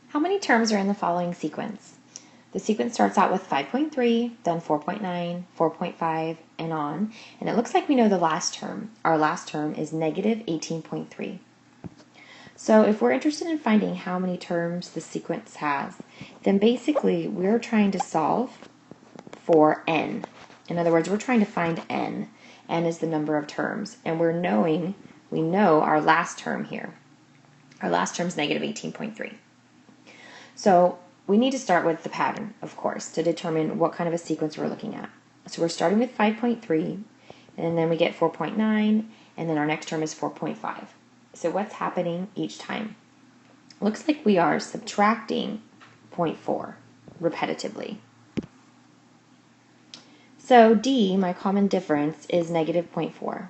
How many terms are in the following sequence? The sequence starts out with 5.3, then 4.9, 4.5, and on. And it looks like we know the last term. Our last term is negative 18.3. So if we're interested in finding how many terms the sequence has, then basically we're trying to solve for n. In other words, we're trying to find n. N is the number of terms. And we know our last term here. Our last term is negative 18.3. So we need to start with the pattern, of course, to determine what kind of a sequence we're looking at. So we're starting with 5.3, and then we get 4.9, and then our next term is 4.5. So what's happening each time? Looks like we are subtracting 0.4 repetitively. So D, my common difference, is negative 0.4.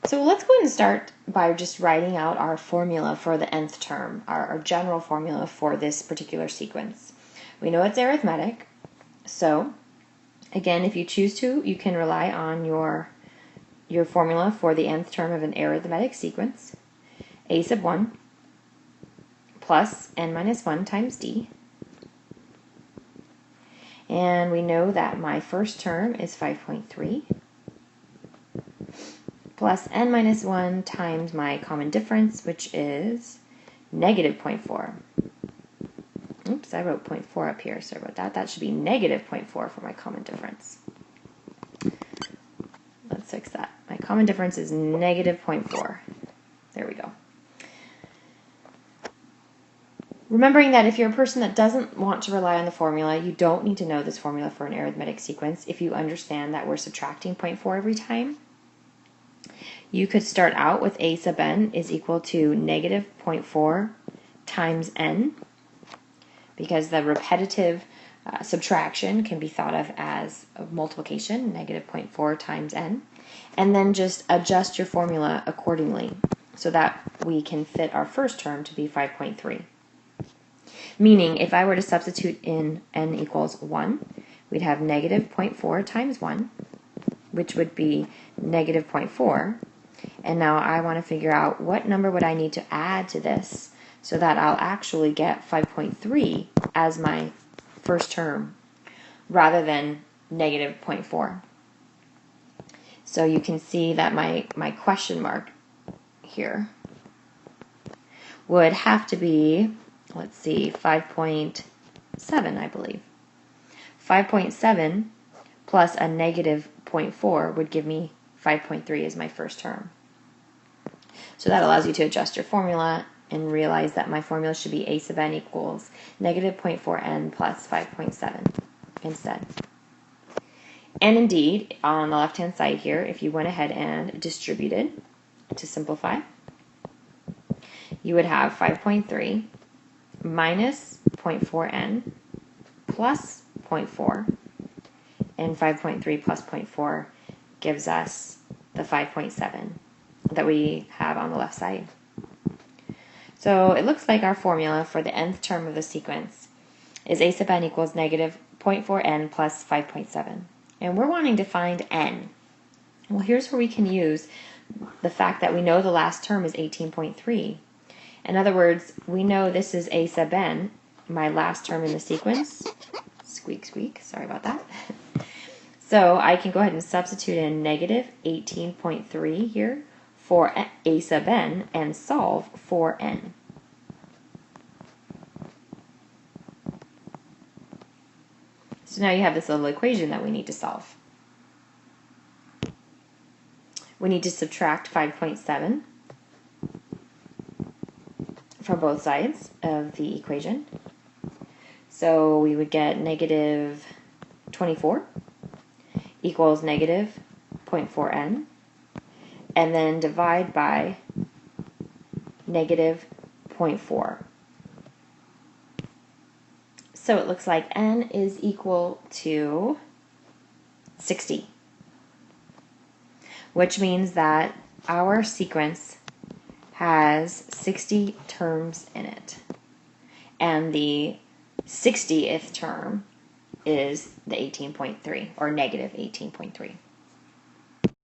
So let's go ahead and start by just writing out our formula for the nth term, our general formula for this particular sequence. We know it's arithmetic, so again, if you choose to, you can rely on your formula for the nth term of an arithmetic sequence, a sub 1 plus n minus 1 times d. And we know that my first term is 5.3 plus n minus 1 times my common difference, which is negative 0.4. Oops, I wrote 0.4 up here. Sorry about that. That should be negative 0.4 for my common difference. Let's fix that. My common difference is negative 0.4. There we go. Remembering that if you're a person that doesn't want to rely on the formula, you don't need to know this formula for an arithmetic sequence if you understand that we're subtracting 0.4 every time. You could start out with a sub n is equal to negative 0.4 times n, because the repetitive subtraction can be thought of as a multiplication, negative 0.4 times n, and then just adjust your formula accordingly so that we can fit our first term to be 5.3. Meaning, if I were to substitute in n equals 1, we'd have negative 0.4 times 1, which would be negative 0.4. And now I want to figure out what number would I need to add to this so that I'll actually get 5.3 as my first term rather than negative 0.4. So you can see that my question mark here would have to be, let's see, 5.7, I believe. 5.7 plus a negative 0.4 would give me 5.3 as my first term. So that allows you to adjust your formula and realize that my formula should be a sub n equals negative 0.4n plus 5.7 instead. And indeed, on the left-hand side here, if you went ahead and distributed to simplify, you would have 5.3 minus 0.4n plus 0.4, and 5.3 plus 0.4 gives us the 5.7 that we have on the left side. So it looks like our formula for the nth term of the sequence is a sub n equals negative 0.4n plus 5.7. And we're wanting to find n. Well, here's where we can use the fact that we know the last term is 18.3. In other words, we know this is a sub n, my last term in the sequence. Squeak, squeak. Sorry about that. So I can go ahead and substitute in negative 18.3 here for a sub n and solve for n. So now you have this little equation that we need to solve. We need to subtract 5.7 from both sides of the equation. So we would get negative 24 equals negative 0.4n, and then divide by negative 0.4. So it looks like n is equal to 60, which means that our sequence has 60 terms in it. And the 60th term is the 18.3, or negative 18.3.